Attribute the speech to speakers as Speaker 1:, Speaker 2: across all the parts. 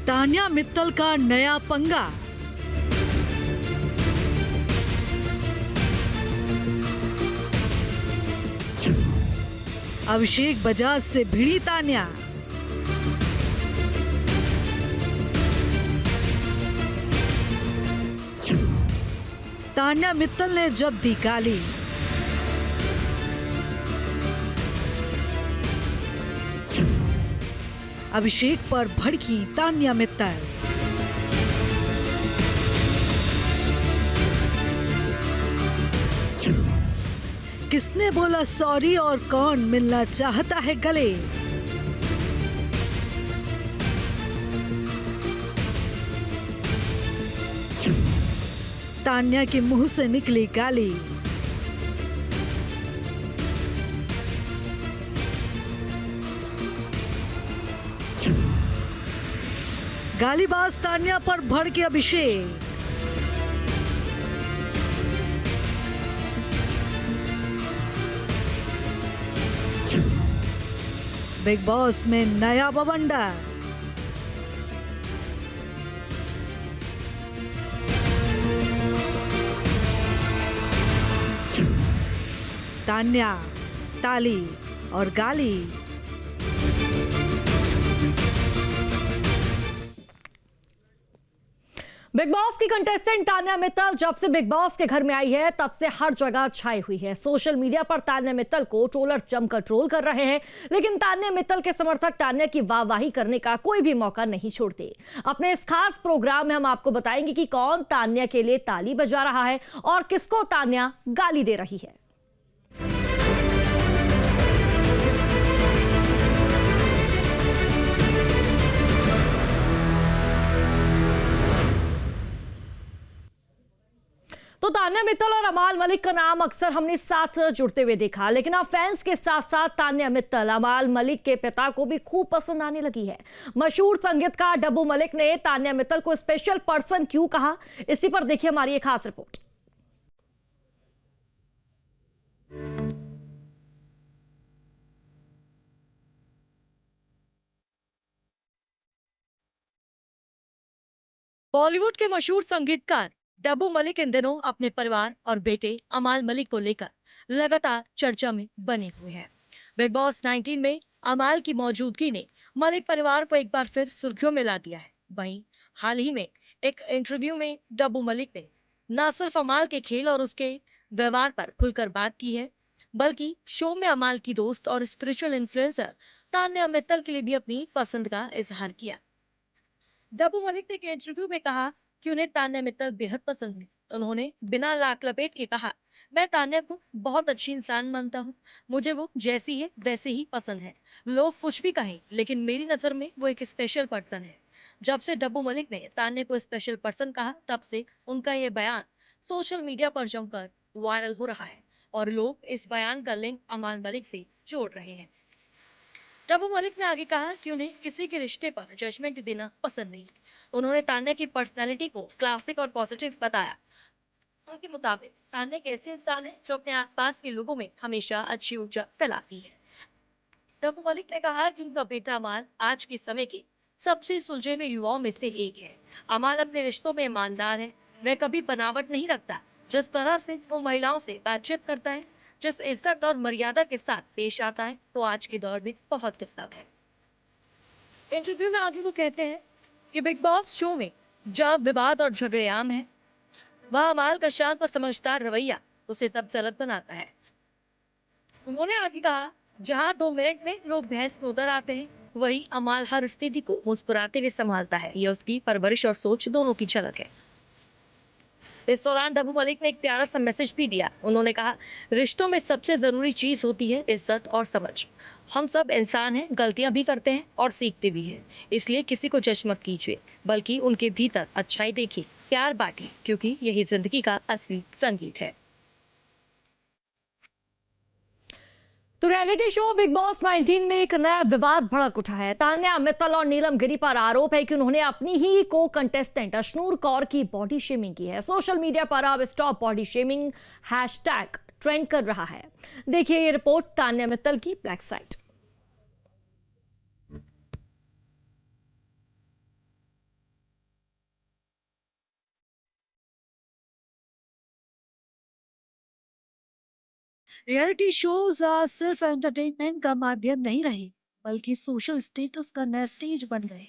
Speaker 1: तान्या मित्तल का नया पंगा। अभिषेक बजाज से भिड़ी तान्या। तान्या मित्तल ने जब दी गाली। अभिषेक पर भड़की तान्या मित्तल। किसने बोला सॉरी और कौन मिलना चाहता है गले? तान्या के मुंह से निकली गाली। गालीबाज तान्या पर भड़के अभिषेक। बिग बॉस में नया बवंडर। तान्या, ताली और गाली।
Speaker 2: बिग बॉस की कंटेस्टेंट तान्या मित्तल जब से बिग बॉस के घर में आई है तब से हर जगह छाई हुई है। सोशल मीडिया पर तान्या मित्तल को ट्रोलर जमकर ट्रोल कर रहे हैं, लेकिन तान्या मित्तल के समर्थक तान्या की वाहवाही करने का कोई भी मौका नहीं छोड़ते। अपने इस खास प्रोग्राम में हम आपको बताएंगे कि कौन तान्या के लिए ताली बजा रहा है और किसको तान्या गाली दे रही है। तो तान्या मित्तल और अमाल मलिक का नाम अक्सर हमने साथ जुड़ते हुए देखा, लेकिन अब फैंस के साथ साथ तान्या मित्तल अमाल मलिक के पिता को भी खूब पसंद आने लगी है। मशहूर संगीतकार डब्बू मलिक ने तान्या मित्तल को स्पेशल पर्सन क्यों कहा, इसी पर देखिए हमारी एक खास रिपोर्ट। बॉलीवुड के मशहूर संगीतकार डब्बू मलिक इन दिनों अपने परिवार और बेटे अमाल मलिक को लेकर लगातार चर्चा में बने हुए हैं। बिग बॉस 19 में अमाल की मौजूदगी ने मलिक परिवार को एक बार फिर सुर्खियों में ला दिया है। वहीं हाल ही में एक इंटरव्यू में डब्बू मलिक ने न सिर्फ अमाल के खेल और उसके व्यवहार पर खुलकर बात की है, बल्कि शो में अमाल की दोस्त और स्पिरिचुअल इन्फ्लुएंसर तान्या मित्तल के लिए भी अपनी पसंद का इजहार किया। डब्बू मलिक ने एक इंटरव्यू में कहा कि उन्हें तान्या मित्तल बेहद पसंद है। उन्होंने बिना लाक लपेट के कहा, मैं तान्या को बहुत अच्छी इंसान मानता हूँ, मुझे वो जैसी है वैसे ही पसंद है। लोग कुछ भी कहें, लेकिन मेरी नजर में वो एक स्पेशल पर्सन है। जब से डब्बू मलिक ने तान्या को स्पेशल पर्सन कहा, तब से उनका ये बयान सोशल मीडिया पर जमकर वायरल हो रहा है और लोग इस बयान का लिंक अमाल मलिक से जोड़ रहे हैं। डब्बू मलिक ने आगे कहा कि उन्हें किसी के रिश्ते पर जजमेंट देना पसंद नहीं। उन्होंने तान्या की पर्सनैलिटी को क्लासिक और पॉजिटिव बताया। उनके मुताबिक तान्या एक ऐसे इंसान है जो अपने आसपास के लोगों में हमेशा अच्छी ऊर्जा फैलाती है। डब्बू मलिक ने कहा कि उनका बेटा अमाल आज के समय के सबसे सुलझे हुए युवाओं में से एक है। अमाल अपने रिश्तों में ईमानदार है, वह कभी बनावट नहीं रखता। जिस तरह से वो महिलाओं से बातचीत करता है, जिस इज्जत और मर्यादा के साथ पेश आता है, तो आज के दौर में बहुत दुर्लभ है। इंटरव्यू में आगे वो कहते हैं कि बिग बॉस शो में जब विवाद और झगड़े आम है, वह अमाल का शांत और समझदार रवैया उसे तब सरल बनाता है। उन्होंने आगे कहा, जहां 2 मिनट में लोग बहस में उतर आते हैं, वही अमाल हर स्थिति को मुस्कुराते हुए संभालता है। यह उसकी परवरिश और सोच दोनों की झलक है। इस दौरान डब्बू मलिक ने एक प्यारा सा मैसेज भी दिया। उन्होंने कहा, रिश्तों में सबसे जरूरी चीज होती है इज्जत और समझ। हम सब इंसान हैं, गलतियां भी करते हैं और सीखते भी हैं। इसलिए किसी को जज मत कीजिए, बल्कि उनके भीतर अच्छाई देखिए, प्यार बांटिए, क्योंकि यही जिंदगी का असली संगीत है। तो रियलिटी शो बिग बॉस 19 में एक नया विवाद भड़क उठा है। तान्या मित्तल और नीलम गिरी पर आरोप है कि उन्होंने अपनी ही को कंटेस्टेंट अशनूर कौर की बॉडी शेमिंग की है। सोशल मीडिया पर अब stop body shaming hashtag trend कर रहा है। देखिए ये रिपोर्ट तान्या मित्तल की ब्लैक साइड।
Speaker 1: रियलिटी शोज आज सिर्फ एंटरटेनमेंट का माध्यम नहीं रहे, बल्कि सोशल स्टेटस का नया स्टेज बन गए,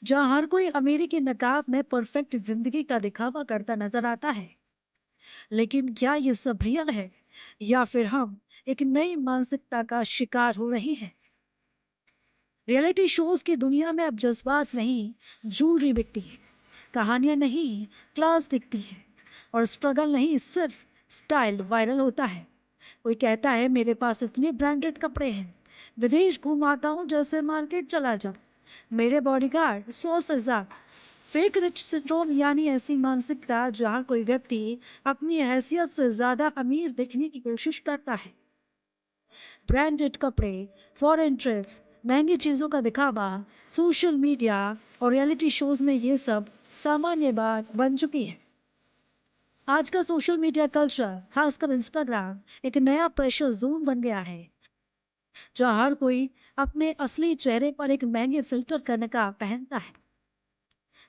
Speaker 1: जहां हर कोई अमीरी के नकाब में परफेक्ट जिंदगी का दिखावा करता नजर आता है। लेकिन क्या ये सब रियल है, या फिर हम एक नई मानसिकता का शिकार हो रहे हैं? रियलिटी शोज की दुनिया में अब जज्बात नहीं, ज्वेलरी बिकती है, कहानियां नहीं, क्लास दिखती है, और स्ट्रगल नहीं, सिर्फ स्टाइल वायरल होता है। कोई कहता है मेरे पास इतने ब्रांडेड कपड़े हैं, विदेश घूम आता हूँ जैसे मार्केट चला जाऊं, मेरे बॉडीगार्ड 100 से ज्यादा। फेक रिच सिंड्रोम, यानी ऐसी मानसिकता जहाँ कोई व्यक्ति अपनी हैसियत से ज्यादा अमीर दिखने की कोशिश करता है। ब्रांडेड कपड़े, फॉरेन ट्रिप्स, महंगी चीजों का दिखावा, सोशल मीडिया और रियलिटी शोज में ये सब सामान्य बात बन चुकी है। आज का सोशल मीडिया कल्चर, खासकर इंस्टाग्राम, एक नया प्रेशर जोन बन गया है, जहाँ हर कोई अपने असली चेहरे पर एक महंगे फिल्टर का नकाब पहनता है।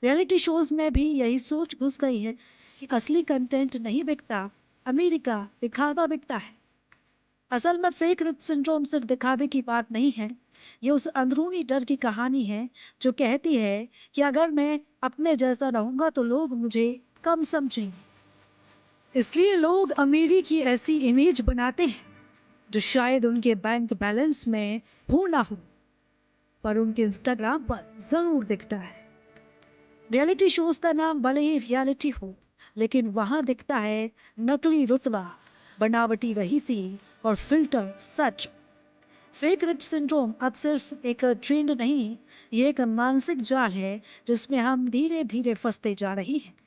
Speaker 1: रियलिटी शोज में भी यही सोच घुस गई है कि असली कंटेंट नहीं बिकता, अमीरी का दिखावा बिकता है। असल में फेक रिच सिंड्रोम सिर्फ दिखावे की बात नहीं है, ये उस अंदरूनी डर की कहानी है जो कहती है कि अगर मैं अपने जैसा रहूंगा तो लोग मुझे कम समझेंगे। इसलिए लोग अमीरी की ऐसी इमेज बनाते हैं जो शायद उनके बैंक बैलेंस में हो ना हो, पर उनके इंस्टाग्राम पर जरूर दिखता है। रियलिटी शोज का नाम भले ही रियलिटी हो, लेकिन वहां दिखता है नकली रुतबा, बनावटी रईसी और फिल्टर सच। फेक रिच सिंड्रोम अब सिर्फ एक ट्रेंड नहीं, ये एक मानसिक जाल है जिसमें हम धीरे धीरे फंसते जा रहे हैं।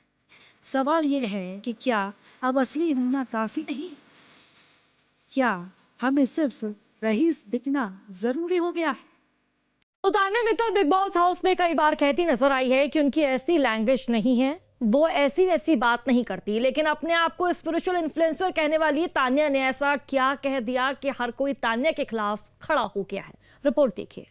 Speaker 1: सवाल ये है कि क्या अब असली होना काफी नहीं? क्या हमें सिर्फ रईस दिखना जरूरी हो गया है?
Speaker 2: तो Tanya Mittal big boss house में कई बार कहती नजर आई है कि उनकी ऐसी लैंग्वेज नहीं है, वो ऐसी वैसी बात नहीं करती, लेकिन अपने आप को स्पिरिचुअल इन्फ्लुएंसर कहने वाली तान्या ने ऐसा क्या कह दिया कि हर कोई तान्या के खिलाफ खड़ा हो गया है। रिपोर्ट देखिए।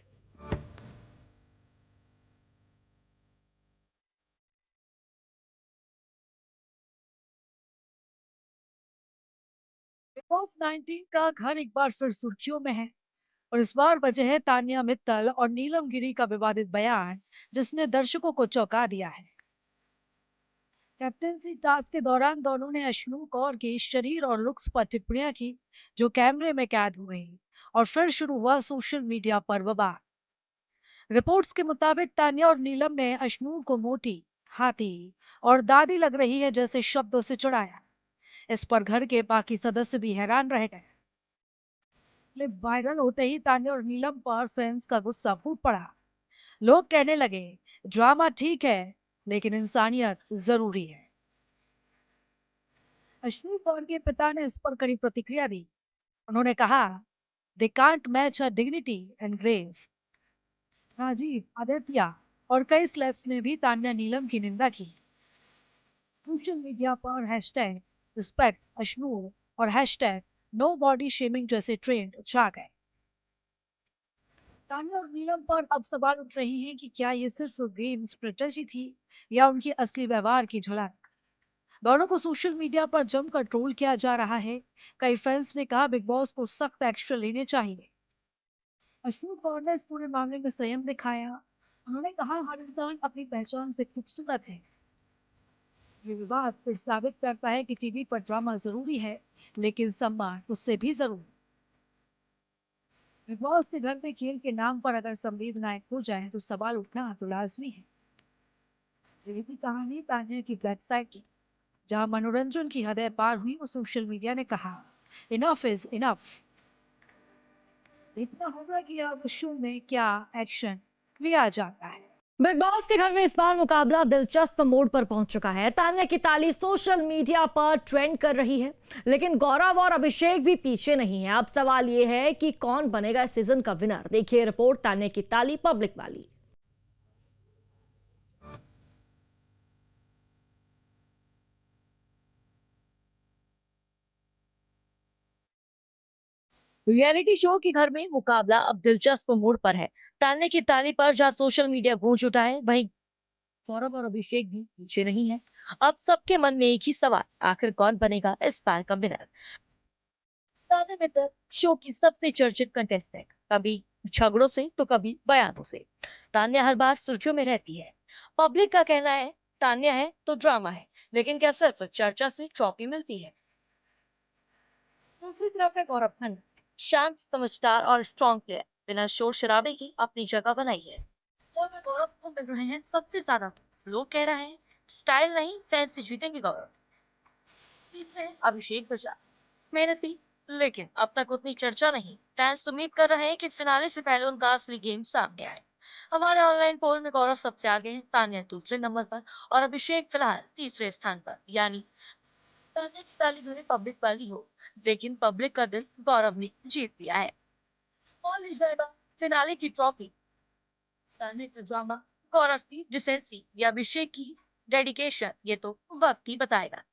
Speaker 1: बिग बॉस 19 का घर एक बार फिर सुर्खियों में है, और इस बार वजह है तान्या मित्तल और नीलम गिरी का विवादित बयान, जिसने दर्शकों को चौंका दिया है। कैप्टेंसी टास्क के दौरान दोनों ने अश्नू कौर के शरीर और लुक्स पर टिप्पणियां की, जो कैमरे में कैद हो गई, और फिर शुरू हुआ सोशल मीडिया पर बवाल। रिपोर्ट्स के मुताबिक तान्या और नीलम ने अश्नू को मोटी, हाथी और दादी लग रही है जैसे शब्दों से चिढ़ाया। इस पर घर के बाकी सदस्य भी हैरान रह गए। क्लिप वायरल होते ही तान्या और नीलम पर फैंस का गुस्सा फूट पड़ा। लोग कहने लगे, ड्रामा ठीक है, लेकिन इंसानियत जरूरी है। अश्विनी कौर के पिता ने इस पर कड़ी प्रतिक्रिया दी। उन्होंने कहा, they can't match her dignity and grace. Rajeev, Aditya और कई स्लेब्स ने भी तान्या नीलम की निंदा की। सोशल मीडिया पर हैशटैग रिस्पेक्ट अश्नू और हैशटैग नो बॉडी शेमिंग जैसे ट्रेंड छा गए। तान्या और नीलम पर अब सवाल उठ रहे हैं कि क्या ये सिर्फ गेम स्ट्रेटजी थी, या उनकी असली व्यवहार की झलक। दोनों को सोशल मीडिया पर जमकर ट्रोल किया जा रहा है। कई फैंस ने कहा बिग बॉस को सख्त एक्शन लेने चाहिए। अश्विनी कौर ने इस पूरे मामले में संयम दिखाया। उन्होंने कहा, हर इंसान अपनी पहचान से खूबसूरत है। ये विवाद फिर साबित करता है कि टीवी पर ड्रामा जरूरी है, लेकिन सम्मान उससे भी जरूरी। बिग बॉस के घर में खेल के नाम पर अगर संवेदनाएं खो जाए तो सवाल उठना तो लाजमी है। यही थी कहानी तान्या की ब्लैक साइड की, जहां मनोरंजन की हदें पार हुई और सोशल मीडिया ने कहा, इनफ इज इनफ। देखना होगा कि अब शो में क्या एक्शन लिया जाता है।
Speaker 2: बिग बॉस के घर में इस बार मुकाबला दिलचस्प मोड़ पर पहुंच चुका है। तान्या की ताली सोशल मीडिया पर ट्रेंड कर रही है, लेकिन गौरव और अभिषेक भी पीछे नहीं है। अब सवाल यह है कि कौन बनेगा इस सीजन का विनर। देखिए रिपोर्ट तान्या की ताली पब्लिक वाली। रियलिटी शो के घर में मुकाबला अब दिलचस्प मोड़ पर है। तान्या की ताली पर जहां सोशल मीडिया गूंज उठा है, वहीं गौरव और अभिषेक भी पीछे नहीं है। अब सबके मन में एक ही सवाल, आखिर कौन बनेगा इस बार का विनर। तान्या मित्तल शो की सबसे चर्चित कंटेस्टेंट, कभी झगड़ों से तो कभी बयानों से। तान्या हर बार सुर्खियों में रहती है। पब्लिक का कहना है तान्या है तो ड्रामा है, लेकिन क्या सिर्फ चर्चा से ट्रॉफी मिलती है? दूसरी तरफ है गौरव खन्ना, शांत, समझदार और स्ट्रॉन्ग प्लेयर, बिना शोर शराबे की अपनी जगह बनाई है। और में गौरव को मिल रहे हैं सबसे ज्यादा votes। लोग कह रहे हैं स्टाइल नहीं, फैन से जीतेंगे गौरव। तीसरे हैं अभिषेक बजाज, मेहनती, लेकिन अब तक उतनी चर्चा नहीं। फैंस उम्मीद कर रहे हैं कि फिनाले से पहले उनका असली गेम सामने आए। हमारे ऑनलाइन पोल में गौरव सबसे आगे है, तान्या दूसरे नंबर पर और अभिषेक फिलहाल तीसरे स्थान पर। यानी तान्या की ताली भले पब्लिक वाली हो, लेकिन पब्लिक का दिल गौरव ने जीत लिया है। कौन ले जाएगा फिनाले की ट्रॉफी? तान्या का ड्रामा, गौरव की डिसेंसी या अभिषेक की डेडिकेशन, ये तो वक्त ही बताएगा।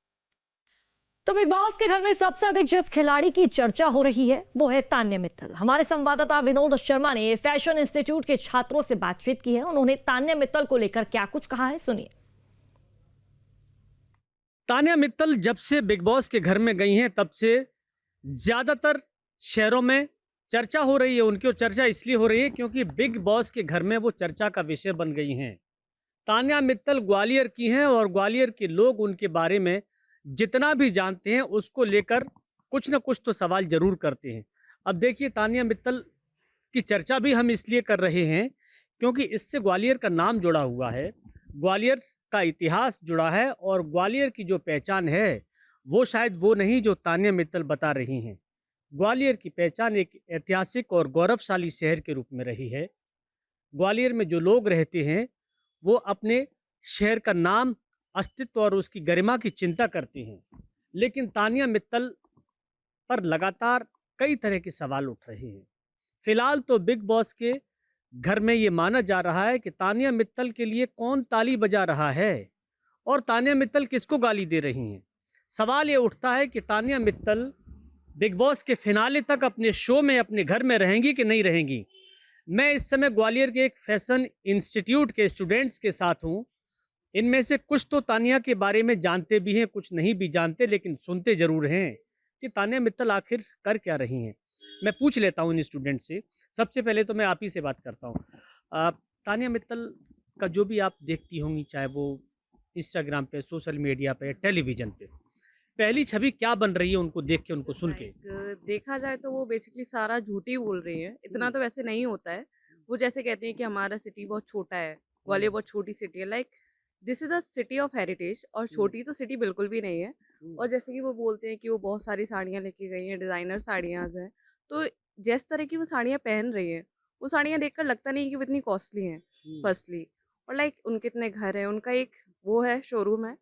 Speaker 2: तो बिग बॉस के घर में सबसे अधिक जिस खिलाड़ी की चर्चा हो रही है वो है तान्या मित्तल। हमारे संवाददाता विनोद शर्मा ने फैशन इंस्टीट्यूट के छात्रों से बातचीत की है। उन्होंने तान्या मित्तल को लेकर क्या कुछ कहा है, सुनिए।
Speaker 3: तान्या मित्तल जब से बिग बॉस के घर में गई हैं तब से ज्यादातर शहरों में चर्चा हो रही है उनकी, और चर्चा इसलिए हो रही है क्योंकि बिग बॉस के घर में वो चर्चा का विषय बन गई हैं। तान्या मित्तल ग्वालियर की हैं और ग्वालियर के लोग उनके बारे में जितना भी जानते हैं उसको लेकर कुछ ना कुछ तो सवाल जरूर करते हैं। अब देखिए, तान्या मित्तल की चर्चा भी हम इसलिए कर रहे हैं क्योंकि इससे ग्वालियर का नाम जुड़ा हुआ है, ग्वालियर का इतिहास जुड़ा है, और ग्वालियर की जो पहचान है वो शायद वो नहीं जो तान्या मित्तल बता रही हैं। ग्वालियर की पहचान एक ऐतिहासिक और गौरवशाली शहर के रूप में रही है। ग्वालियर में जो लोग रहते हैं वो अपने शहर का नाम, अस्तित्व और उसकी गरिमा की चिंता करते हैं। लेकिन तान्या मित्तल पर लगातार कई तरह के सवाल उठ रहे हैं। फिलहाल तो बिग बॉस के घर में ये माना जा रहा है कि तान्या मित्तल के लिए कौन ताली बजा रहा है और तान्या मित्तल किसको गाली दे रही हैं। सवाल ये उठता है कि तान्या मित्तल बिग बॉस के फिनाले तक अपने शो में अपने घर में रहेंगी कि नहीं रहेंगी। मैं इस समय ग्वालियर के एक फैशन इंस्टीट्यूट के स्टूडेंट्स के साथ हूँ। इनमें से कुछ तो तान्या के बारे में जानते भी हैं, कुछ नहीं भी जानते, लेकिन सुनते जरूर हैं कि तान्या मित्तल आखिर कर क्या रही हैं। मैं पूछ लेता हूँ इन स्टूडेंट से। सबसे पहले तो मैं आप ही से बात करता हूँ। तान्या मित्तल का जो भी आप देखती होंगी, चाहे वो इंस्टाग्राम पे, सोशल मीडिया पे, टेलीविजन पे, पहली छवि क्या बन रही है उनको देख के, उनको सुन के?
Speaker 4: देखा जाए तो वो बेसिकली सारा झूठ ही बोल रही है। इतना तो वैसे नहीं होता है। वो जैसे कहते हैं कि हमारा सिटी बहुत छोटा है, ग्वालियर बहुत छोटी सिटी है। Like this is a city of heritage, और छोटी तो सिटी बिल्कुल भी नहीं है। और जैसे कि वो बोलते हैं कि वो बहुत सारी साड़ियाँ लेके गई हैं, डिज़ाइनर साड़ियाँ हैं। तो जिस तरह की वो साड़ियाँ पहन रही हैं, वो साड़ियाँ देखकर लगता नहीं कि वो इतनी कॉस्टली हैं फर्स्टली। और लाइक उनके इतने घर हैं, उनका एक वो है, शोरूम है।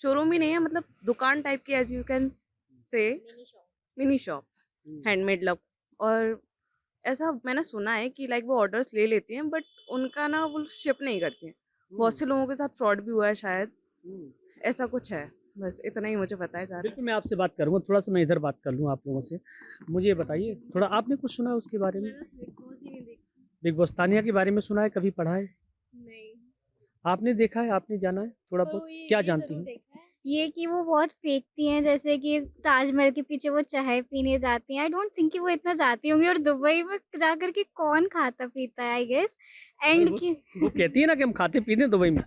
Speaker 4: शोरूम भी नहीं है, मतलब दुकान टाइप की, as you can say mini shop, handmade love. और ऐसा मैंने सुना है कि लाइक वो ऑर्डर्स ले लेती हैं, बट उनका ना वो शिप नहीं करती हैं। बहुत से लोगों के साथ फ्रॉड भी हुआ है शायद, ऐसा कुछ है। बस इतना ही मुझे पता है ज़्यादा।
Speaker 3: बिल्कुल, मैं आपसे बात करूँगा, थोड़ा सा मैं इधर बात कर लूँ आप लोगों से। मुझे ये बताइए, थोड़ा आपने कुछ सुना है उसके बारे में? बिग बॉस तान्या के बारे में सुना है, कभी पढ़ा है?
Speaker 5: नहीं।
Speaker 3: आपने देखा है, आपने जाना है थोड़ा बहुत? क्या जानती हैं?
Speaker 5: ये कि वो बहुत फेंकती हैं, जैसे कि ताजमहल के पीछे वो चाय पीने जाती हैं। आई डोंट थिंक कि वो इतना जाती होंगी, और दुबई में जाकर के कौन खाता पीता है, आई गेस।
Speaker 3: नहीं,
Speaker 5: एंड
Speaker 3: वो
Speaker 5: कि
Speaker 3: वो कहती है ना कि हम खाते पीते हैं दुबई में।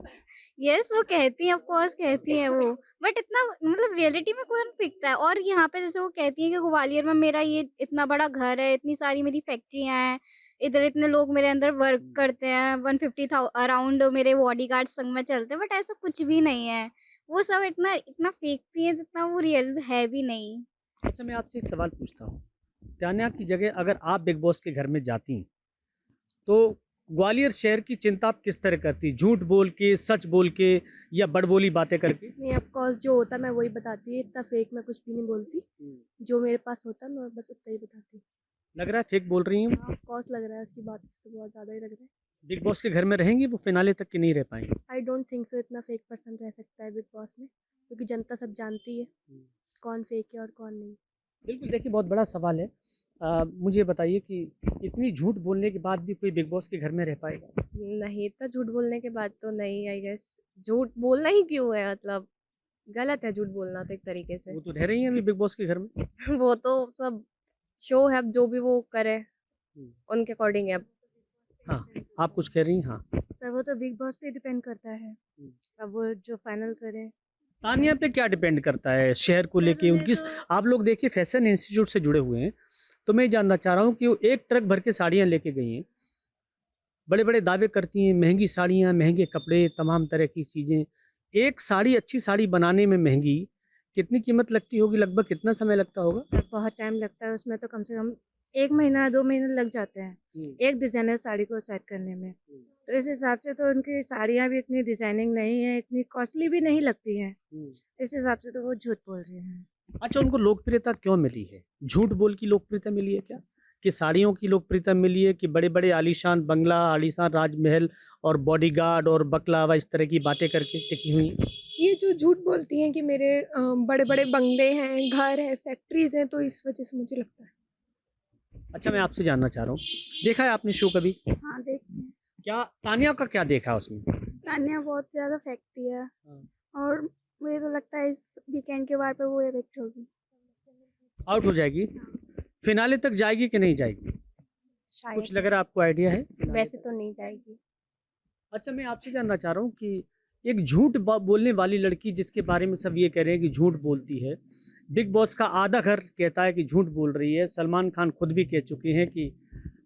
Speaker 5: यस, वो कहती हैं, ऑफ कोर्स कहती हैं वो। बट इतना मतलब रियलिटी में कौन फेंकता है। और यहाँ पे जैसे वो कहती हैं कि ग्वालियर में मेरा ये इतना बड़ा घर है, इतनी सारी मेरी फैक्ट्रियाँ हैं, इधर इतने लोग मेरे अंदर वर्क करते हैं, 150 अराउंड मेरे बॉडीगार्ड संग में चलते हैं, बट ऐसा कुछ भी नहीं है। वो सब इतना इतना फेंकती हैं जितना वो रियल है भी नहीं।
Speaker 3: अच्छा, मैं आपसे एक सवाल पूछता हूँ। तान्या की जगह अगर आप बिग बॉस के घर में जाती तो ग्वालियर शहर की चिंता आप किस तरह करती? झूठ बोल के, सच बोल के, या बड़बोली बातें करके?
Speaker 6: नहीं, ऑफ कोर्स जो होता है मैं वही बताती, इतना फेक मैं कुछ भी नहीं बोलती। जो मेरे पास होता है मैं बस उतना ही बताती।
Speaker 3: लग रहा है फेक बोल रही हूँ।
Speaker 6: ऑफ कोर्स लग रहा है, उसकी बात से तो बहुत ज़्यादा ही लग रहा है।
Speaker 3: बिग बॉस के घर में रहेंगी वो फिनाले तक, कि नहीं रह पाएंगे?
Speaker 6: आई डोंट थिंक सो इतना फेक पर्सन रह सकता है बिग बॉस में, क्योंकि जनता सब जानती है कौन फेक है और कौन नहीं।
Speaker 3: बिल्कुल, देखिए बहुत बड़ा सवाल है। मुझे बताइए कि इतनी झूठ बोलने के बाद भी कोई बिग बॉस के घर में रह पाएगा?
Speaker 6: नहीं, इतना झूठ बोलने के बाद तो नहीं, आई गेस। झूठ बोलना ही क्यों है, मतलब गलत है झूठ बोलना तो एक तरीके से।
Speaker 3: वो तो रह रही हैं अभी बिग बॉस के घर में।
Speaker 6: वो तो सब शो है, अब जो भी वो करे
Speaker 3: हम्म।
Speaker 6: उनके अकॉर्डिंग है अब।
Speaker 3: हाँ, आप कुछ कह रही हैं? हाँ।
Speaker 7: सर वो तो बिग बॉस पे डिपेंड करता है। अब वो जो फाइनल करे।
Speaker 3: तानिया पे क्या डिपेंड करता है शहर को लेके
Speaker 7: उन्हें
Speaker 3: उनकी? आप लोग देखिए फैशन इंस्टीट्यूट से जुड़े हुए हैं, तो मैं ये जानना चाह रहा हूँ कि वो एक ट्रक भर के साड़ियाँ लेके गई हैं, बड़े बड़े दावे करती हैं, महंगी साड़ियाँ, महंगे कपड़े, तमाम तरह की चीज़ें। एक साड़ी, अच्छी साड़ी बनाने में महंगी कितनी कीमत लगती होगी? लगभग कितना समय लगता होगा?
Speaker 7: सर बहुत टाइम लगता है उसमें, तो कम से कम 1 महीना 2 महीने लग जाते हैं एक डिजाइनर साड़ी को सेट करने में। तो इस हिसाब से तो उनकी साड़ियाँ भी इतनी डिजाइनिंग नहीं है, इतनी कॉस्टली भी नहीं लगती हैं। इस हिसाब से तो वो झूठ बोल रही हैं।
Speaker 3: अच्छा, उनको लोकप्रियता क्यों मिली है? झूठ बोल की लोकप्रियता मिली है क्या? कि साड़ियों की लोकप्रियता मिली है, कि बड़े बड़े आलीशान बंगला, आलीशान राजमहल और बॉडीगार्ड और बकलावा इस तरह की बातें करके टिकी हुई हैं?
Speaker 8: ये जो झूठ बोलती हैं कि मेरे बड़े बड़े बंगले हैं, घर है, फैक्ट्रीज हैं, तो इस वजह से मुझे लगता है।
Speaker 3: अच्छा, मैं आपसे जानना चाह रहा हूँ, देखा है आपने शो कभी?
Speaker 6: हाँ देखते हैं।
Speaker 3: क्या तानिया का क्या देखा उसमें?
Speaker 6: तानिया बहुत ज़्यादा फेंकती है और मुझे तो लगता है इस वीकेंड के बाद पे वो इविक्ट होगी।
Speaker 3: आउट हो जाएगी? फिनाले तक जाएगी कि नहीं जाएगी?
Speaker 6: शायद।
Speaker 3: कुछ लग रहा है आपको आइडिया है?
Speaker 6: वैसे तो नहीं जाएगी।
Speaker 3: अच्छा, मैं आपसे जानना चाह रहा हूँ कि एक झूठ बोलने वाली लड़की जिसके बारे में सब ये कह रहे हैं कि झूठ बोलती है, बिग बॉस का आधा घर कहता है कि झूठ बोल रही है, सलमान खान खुद भी कह चुके हैं कि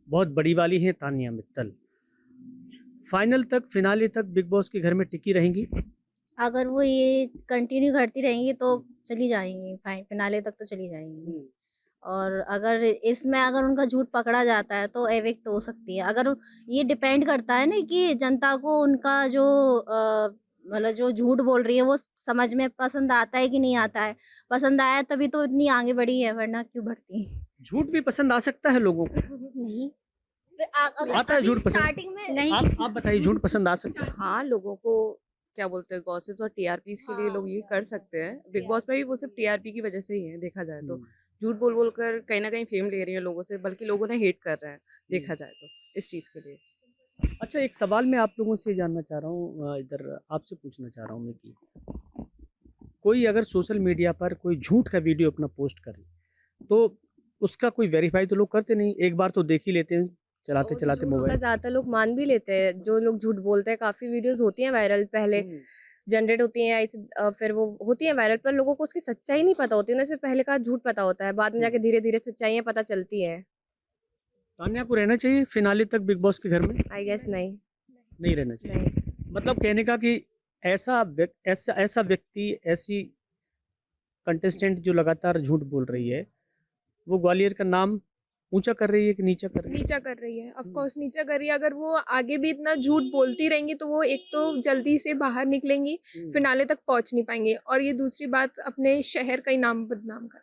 Speaker 3: बहुत बड़ी वाली है तानिया मित्तल, फाइनल तक, फिनाले तक बिग बॉस के घर में टिकी रहेंगी?
Speaker 5: अगर वो ये कंटिन्यू करती रहेंगी तो चली जाएंगी, फिनाले तक तो चली जाएंगी। और अगर इसमें अगर उनका झूठ पकड़ा जाता है तो एविक्ट हो सकती है। अगर ये डिपेंड करता है ना कि जनता को उनका जो मतलब जो झूठ बोल रही है वो समझ में पसंद आता है कि नहीं आता है। पसंद आया तभी तो इतनी आगे बढ़ी है, वरना क्यों बढ़ती।
Speaker 3: झूठ भी पसंद आ सकता है लोगों को?
Speaker 5: नहीं
Speaker 3: आता है झूठ पसंद?
Speaker 5: स्टार्टिंग में नहीं।
Speaker 3: आप बताइए, झूठ पसंद आ सकता है?
Speaker 4: हाँ, लोगों को क्या बोलते हैं, गॉसिप्स और टीआरपीस के लिए लोग ये कर सकते हैं। बिग बॉस में भी वो सिर्फ टीआरपी की वजह से ही है, देखा जाए तो। झूठ बोल बोल कर कहीं ना कहीं फेम ले रही है लोगों से, बल्कि लोगों ने हेट कर रहा है देखा जाए तो इस चीज़ के लिए।
Speaker 3: अच्छा, एक सवाल मैं आप लोगों से जानना चाह रहा हूँ, इधर आपसे पूछना चाह रहा हूँ मैं कि कोई अगर सोशल मीडिया पर कोई झूठ का वीडियो अपना पोस्ट करे तो उसका कोई वेरीफाई तो लोग करते नहीं, एक बार तो देख ही लेते हैं चलाते चलाते मोबाइल।
Speaker 6: ज़्यादातर लोग मान भी लेते हैं जो लोग झूठ बोलते हैं। काफ़ी वीडियोस होती हैं वायरल, पहले जनरेट होती हैं, फिर वो होती हैं वायरल, पर लोगों को उसकी सच्चाई नहीं पता होती। उन्हें सिर्फ पहले का झूठ पता होता है, बाद में जाके धीरे धीरे सच्चाइयाँ पता चलती है।
Speaker 3: तान्या को रहना चाहिए फिनाले तक बिग बॉस के घर में?
Speaker 6: आई गेस नहीं।
Speaker 3: नहीं रहना चाहिए।
Speaker 6: नहीं।
Speaker 3: मतलब कहने का कि ऐसा व्यक्ति, ऐसी कंटेस्टेंट जो लगातार झूठ बोल रही है, वो ग्वालियर का नाम ऊंचा कर रही है कि नीचा कर रही है?
Speaker 8: नीचा कर रही है, ऑफ कोर्स नीचा कर रही है। अगर वो आगे भी इतना झूठ बोलती रहेंगी तो वो एक तो जल्दी से बाहर निकलेंगी, फिनाले तक पहुंच नहीं पाएंगे, और ये दूसरी बात अपने शहर का ही नाम बदनाम कर।